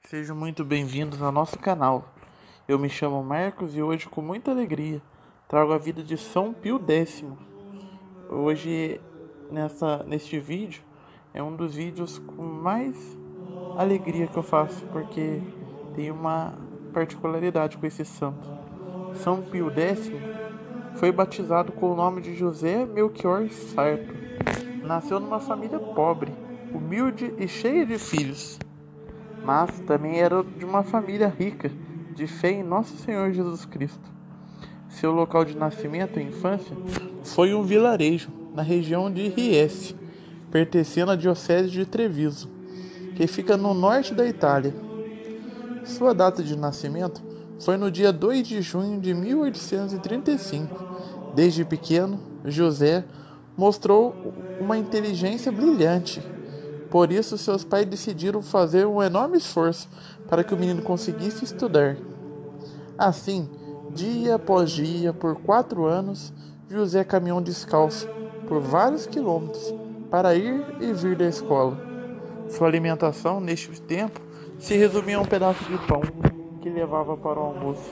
Sejam muito bem-vindos ao nosso canal. Eu me chamo Marcos e hoje, com muita alegria, trago a vida de São Pio X. Hoje, neste vídeo, é um dos vídeos com mais alegria que eu faço, porque tem uma particularidade com esse santo. São Pio X foi batizado com o nome de José Melchior Sarto. Nasceu numa família pobre, humilde e cheia de filhos, mas também era de uma família rica, de fé em Nosso Senhor Jesus Cristo. Seu local de nascimento e infância foi um vilarejo na região de Riese, pertencendo à diocese de Treviso, que fica no norte da Itália. Sua data de nascimento foi no dia 2 de junho de 1835. Desde pequeno, José mostrou uma inteligência brilhante. Por isso, seus pais decidiram fazer um enorme esforço para que o menino conseguisse estudar. Assim, dia após dia, por 4 anos, José caminhou descalço por vários quilômetros para ir e vir da escola. Sua alimentação, neste tempo, se resumia a um pedaço de pão que levava para o almoço.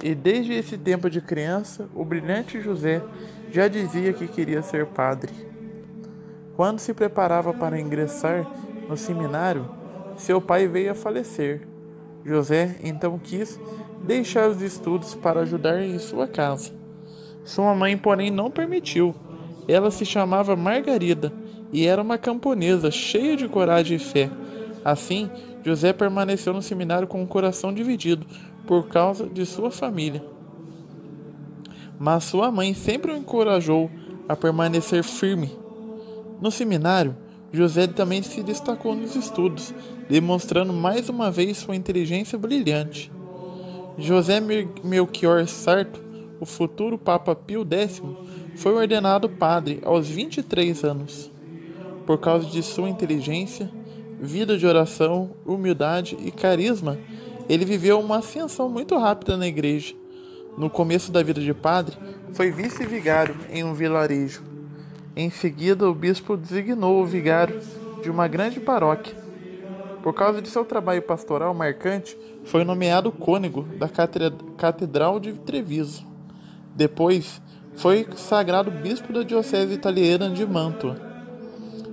E desde esse tempo de criança, o brilhante José já dizia que queria ser padre. Quando se preparava para ingressar no seminário, seu pai veio a falecer. José então quis deixar os estudos para ajudar em sua casa. Sua mãe, porém, não permitiu. Ela se chamava Margarida e era uma camponesa cheia de coragem e fé. Assim, José permaneceu no seminário com o coração dividido por causa de sua família. Mas sua mãe sempre o encorajou a permanecer firme. No seminário, José também se destacou nos estudos, demonstrando mais uma vez sua inteligência brilhante. José Melchior Sarto, o futuro Papa Pio X, foi ordenado padre aos 23 anos. Por causa de sua inteligência, vida de oração, humildade e carisma, ele viveu uma ascensão muito rápida na igreja. No começo da vida de padre, foi vice-vigário em um vilarejo. Em seguida, o bispo designou o vigário de uma grande paróquia. Por causa de seu trabalho pastoral marcante, foi nomeado cônego da Catedral de Treviso. Depois, foi sagrado bispo da diocese italiana de Mantua.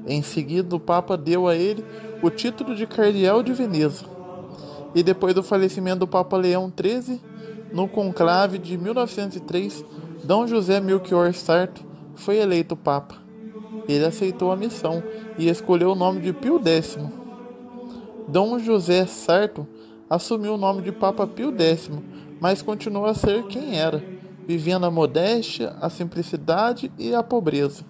Em seguida, o Papa deu a ele o título de cardeal de Veneza. E depois do falecimento do Papa Leão XIII, no conclave de 1903, D. José Melchior Sarto foi eleito Papa. Ele aceitou a missão e escolheu o nome de Pio X. D. José Sarto assumiu o nome de Papa Pio X, mas continuou a ser quem era, vivendo a modéstia, a simplicidade e a pobreza.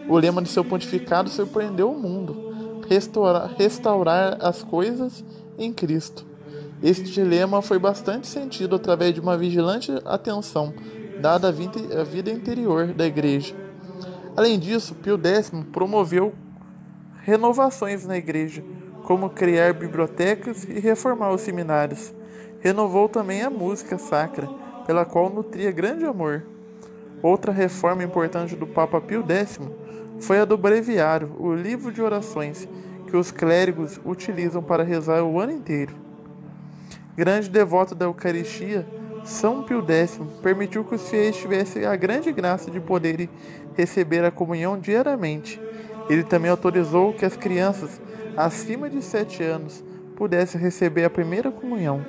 O lema de seu pontificado surpreendeu o mundo: restaurar as coisas em Cristo. Este lema foi bastante sentido através de uma vigilante atenção dada à vida interior da igreja. Além disso, Pio X promoveu renovações na igreja, como criar bibliotecas e reformar os seminários. Renovou também a música sacra, pela qual nutria grande amor. Outra reforma importante do Papa Pio X foi a do breviário, o livro de orações, que os clérigos utilizam para rezar o ano inteiro. Grande devoto da Eucaristia, São Pio X permitiu que os fiéis tivessem a grande graça de poderem receber a comunhão diariamente. Ele também autorizou que as crianças acima de 7 anos pudessem receber a primeira comunhão.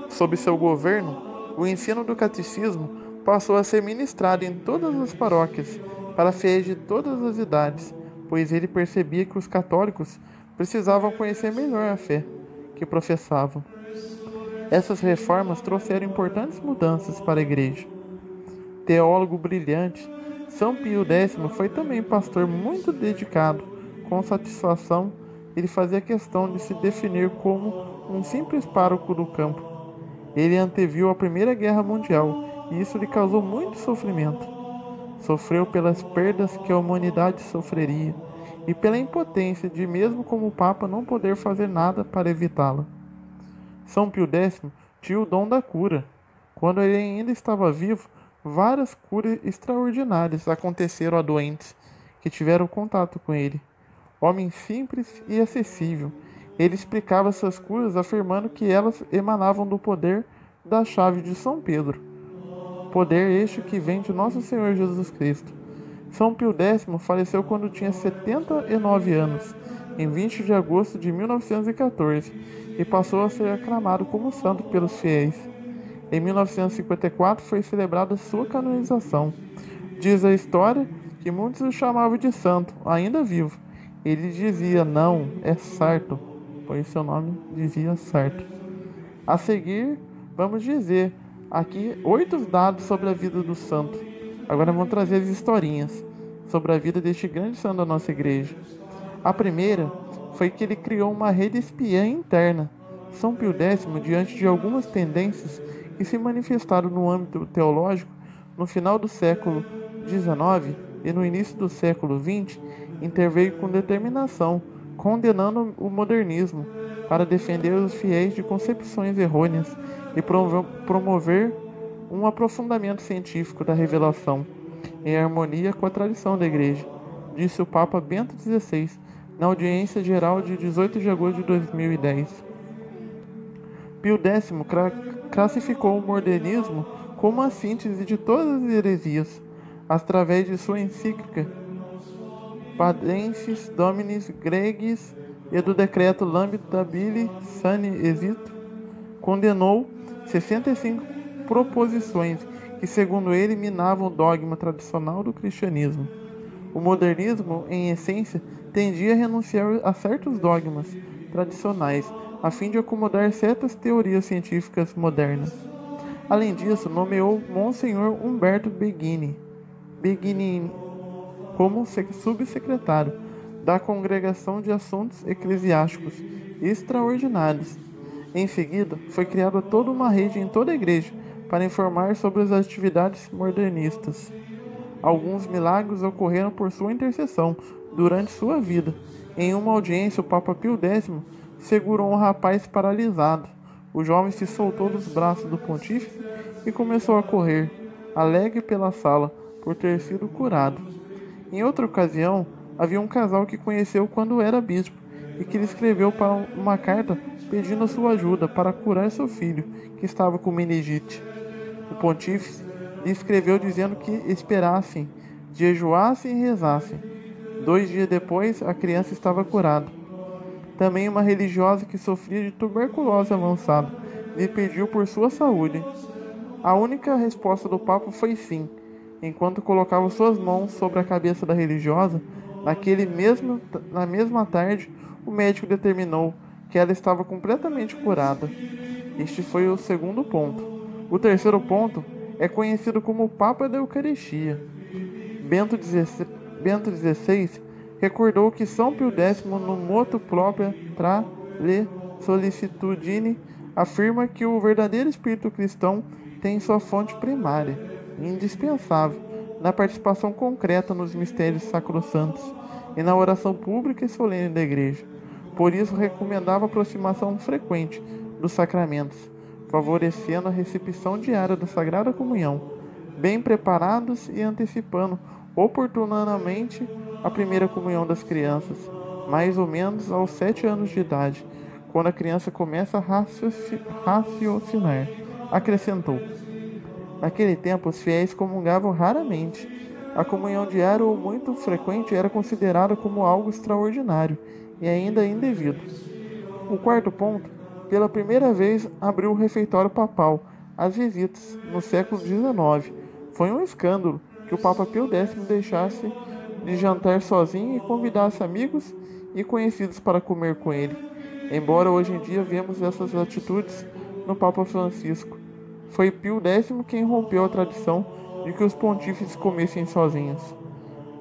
Sob seu governo, o ensino do catecismo passou a ser ministrado em todas as paróquias para fiéis de todas as idades, pois ele percebia que os católicos precisavam conhecer melhor a fé que professavam. Essas reformas trouxeram importantes mudanças para a igreja. Teólogo brilhante, São Pio X foi também pastor muito dedicado. Com satisfação, ele fazia questão de se definir como um simples pároco do campo. Ele anteviu a Primeira Guerra Mundial e isso lhe causou muito sofrimento. Sofreu pelas perdas que a humanidade sofreria e pela impotência de, mesmo como Papa, não poder fazer nada para evitá-la. São Pio X tinha o dom da cura. Quando ele ainda estava vivo, várias curas extraordinárias aconteceram a doentes que tiveram contato com ele. Homem simples e acessível, Ele explicava essas curas afirmando que elas emanavam do poder da chave de São Pedro, poder este que vem de nosso Senhor Jesus Cristo. São Pio X faleceu quando tinha 79 anos, em 20 de agosto de 1914, e passou a ser aclamado como santo pelos fiéis. Em 1954 foi celebrada sua canonização. Diz a história que muitos o chamavam de santo, ainda vivo. Ele dizia: não, é certo, pois seu nome dizia certo. A seguir, vamos dizer aqui 8 dados sobre a vida do santo. Agora vamos trazer as historinhas sobre a vida deste grande santo da nossa igreja. A primeira foi que ele criou uma rede espiã interna. São Pio X, diante de algumas tendências que se manifestaram no âmbito teológico no final do século XIX e no início do século XX, interveio com determinação, condenando o modernismo, para defender os fiéis de concepções errôneas e promover um aprofundamento científico da revelação, em harmonia com a tradição da Igreja, disse o Papa Bento XVI, na audiência geral de 18 de agosto de 2010. Pio X classificou o modernismo como a síntese de todas as heresias, através de sua encíclica Padensis Dominis Gregis e do decreto Lambdabili Sane Exito, condenou 65 proposições que, segundo ele, minavam o dogma tradicional do cristianismo. O modernismo, em essência, tendia a renunciar a certos dogmas tradicionais, a fim de acomodar certas teorias científicas modernas. Além disso, nomeou Monsenhor Humberto Beguini como subsecretário da Congregação de Assuntos Eclesiásticos Extraordinários. Em seguida, foi criada toda uma rede em toda a igreja para informar sobre as atividades modernistas. Alguns milagres ocorreram por sua intercessão durante sua vida. Em uma audiência, o Papa Pio X segurou um rapaz paralisado. O jovem se soltou dos braços do pontífice e começou a correr, alegre pela sala, por ter sido curado. Em outra ocasião, havia um casal que conheceu quando era bispo e que lhe escreveu para uma carta pedindo sua ajuda para curar seu filho, que estava com meningite. O pontífice lhe escreveu dizendo que esperassem, jejuassem e rezassem. 2 dias depois, a criança estava curada. Também uma religiosa que sofria de tuberculose avançada lhe pediu por sua saúde. A única resposta do Papa foi sim. Enquanto colocava suas mãos sobre a cabeça da religiosa, na mesma tarde, o médico determinou que ela estava completamente curada. Este foi o segundo ponto. O terceiro ponto é conhecido como o Papa da Eucaristia. Bento XVI recordou que São Pio X, no motu proprio tra le sollicitudini, afirma que o verdadeiro espírito cristão tem sua fonte primária, indispensável, na participação concreta nos mistérios sacrossantos e na oração pública e solene da Igreja. Por isso, recomendava a aproximação frequente dos sacramentos, favorecendo a recepção diária da Sagrada Comunhão, bem preparados e antecipando oportunamente a primeira comunhão das crianças, mais ou menos aos 7 anos de idade, quando a criança começa a raciocinar. Acrescentou: naquele tempo, os fiéis comungavam raramente. A comunhão diária ou muito frequente era considerada como algo extraordinário e ainda indevido. O quarto ponto, pela primeira vez, abriu o refeitório papal às visitas, no século XIX. Foi um escândalo que o Papa Pio X deixasse de jantar sozinho e convidasse amigos e conhecidos para comer com ele. Embora hoje em dia vemos essas atitudes no Papa Francisco, foi Pio X quem rompeu a tradição de que os pontífices comessem sozinhos.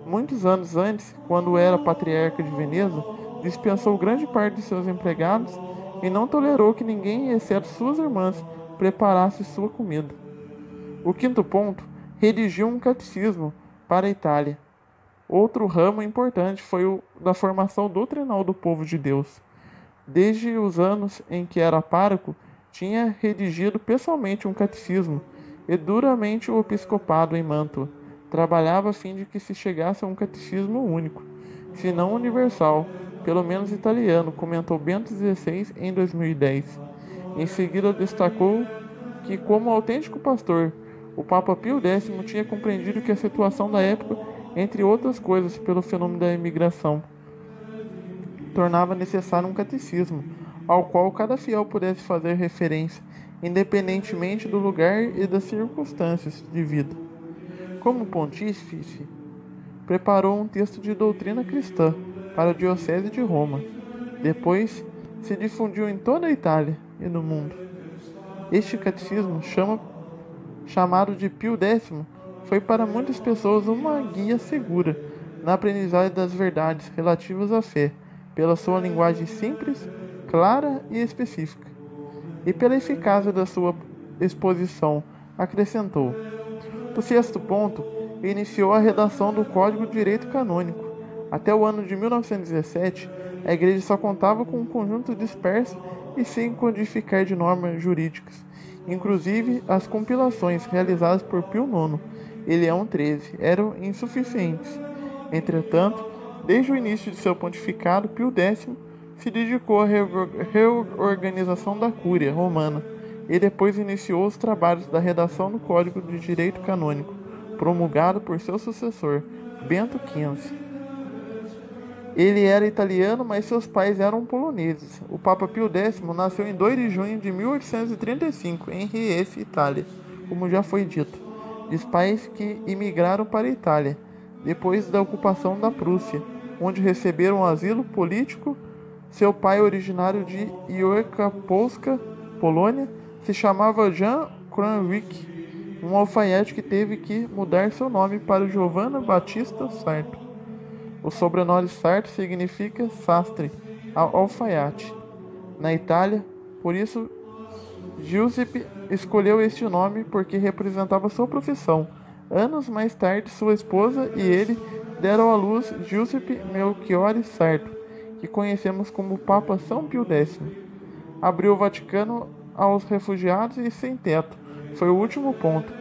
Muitos anos antes, quando era patriarca de Veneza, dispensou grande parte de seus empregados e não tolerou que ninguém, exceto suas irmãs, preparasse sua comida. O quinto ponto, redigiu um catecismo para a Itália. Outro ramo importante foi o da formação doutrinal do povo de Deus. Desde os anos em que era pároco, tinha redigido pessoalmente um catecismo e duramente o episcopado em Mantua. Trabalhava a fim de que se chegasse a um catecismo único, se não universal, pelo menos italiano, comentou Bento XVI em 2010. Em seguida, destacou que, como autêntico pastor, o Papa Pio X tinha compreendido que a situação da época, entre outras coisas, pelo fenômeno da imigração, tornava necessário um catecismo, ao qual cada fiel pudesse fazer referência, independentemente do lugar e das circunstâncias de vida. Como pontífice, preparou um texto de doutrina cristã para a Diocese de Roma. Depois, se difundiu em toda a Itália e no mundo. Este catecismo, chamado de Pio X, foi para muitas pessoas uma guia segura na aprendizagem das verdades relativas à fé, pela sua linguagem simples, clara e específica, e pela eficácia da sua exposição, acrescentou. O sexto ponto iniciou a redação do Código de Direito Canônico. Até o ano de 1917, a Igreja só contava com um conjunto disperso e sem codificar de normas jurídicas. Inclusive, as compilações realizadas por Pio IX e Leão XIII eram insuficientes. Entretanto, desde o início de seu pontificado, Pio X se dedicou à reorganização da Cúria Romana e depois iniciou os trabalhos da redação do Código de Direito Canônico, promulgado por seu sucessor, Bento XV. Ele era italiano, mas seus pais eram poloneses. O Papa Pio X nasceu em 2 de junho de 1835, em Riese, Itália, como já foi dito, de pais que imigraram para a Itália, depois da ocupação da Prússia, onde receberam asilo político. Seu pai, originário de Wielkopolska, Polônia, se chamava Jan Kronwicz, um alfaiate que teve que mudar seu nome para Giovanna Battista Sarto. O sobrenome Sarto significa sastre, alfaiate, na Itália. Por isso, Giuseppe escolheu este nome porque representava sua profissão. Anos mais tarde, sua esposa e ele deram à luz Giuseppe Melchiorre Sarto, que conhecemos como Papa São Pio X. Abriu o Vaticano aos refugiados e sem teto. Foi o último ponto,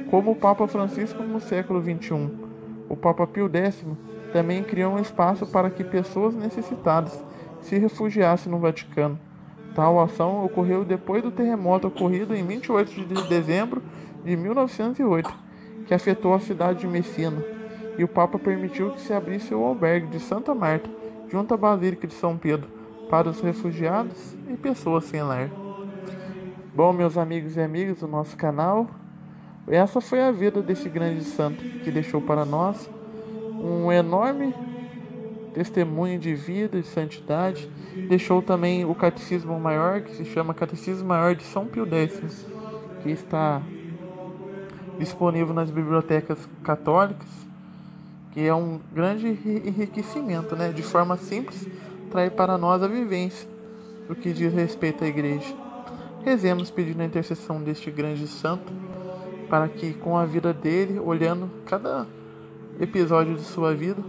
como o Papa Francisco no século XXI. O Papa Pio X também criou um espaço para que pessoas necessitadas se refugiassem no Vaticano. Tal ação ocorreu depois do terremoto ocorrido em 28 de dezembro de 1908, que afetou a cidade de Messina, e o Papa permitiu que se abrisse o albergue de Santa Marta, junto à Basílica de São Pedro, para os refugiados e pessoas sem lar. Bom, meus amigos e amigas do nosso canal, essa foi a vida desse grande santo que deixou para nós um enorme testemunho de vida, de santidade. Deixou também o Catecismo Maior, que se chama Catecismo Maior de São Pio X, que está disponível nas bibliotecas católicas, que é um grande enriquecimento, né? De forma simples, traz para nós a vivência do que diz respeito à Igreja. Rezemos pedindo a intercessão deste grande santo, para que com a vida dele, olhando cada episódio de sua vida,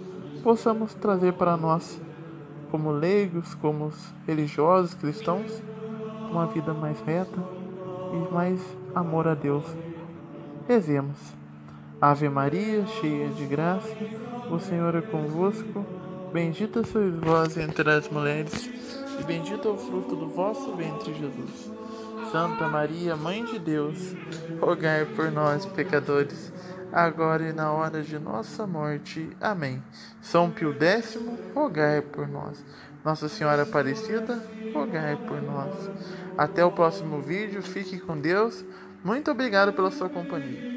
possamos trazer para nós, como leigos, como religiosos, cristãos, uma vida mais reta e mais amor a Deus. Rezemos. Ave Maria, cheia de graça, o Senhor é convosco. Bendita sois vós entre as mulheres, e bendito é o fruto do vosso ventre, Jesus. Santa Maria, Mãe de Deus, rogai por nós, pecadores, agora e na hora de nossa morte. Amém. São Pio X, rogai por nós. Nossa Senhora Aparecida, rogai por nós. Até o próximo vídeo. Fique com Deus. Muito obrigado pela sua companhia.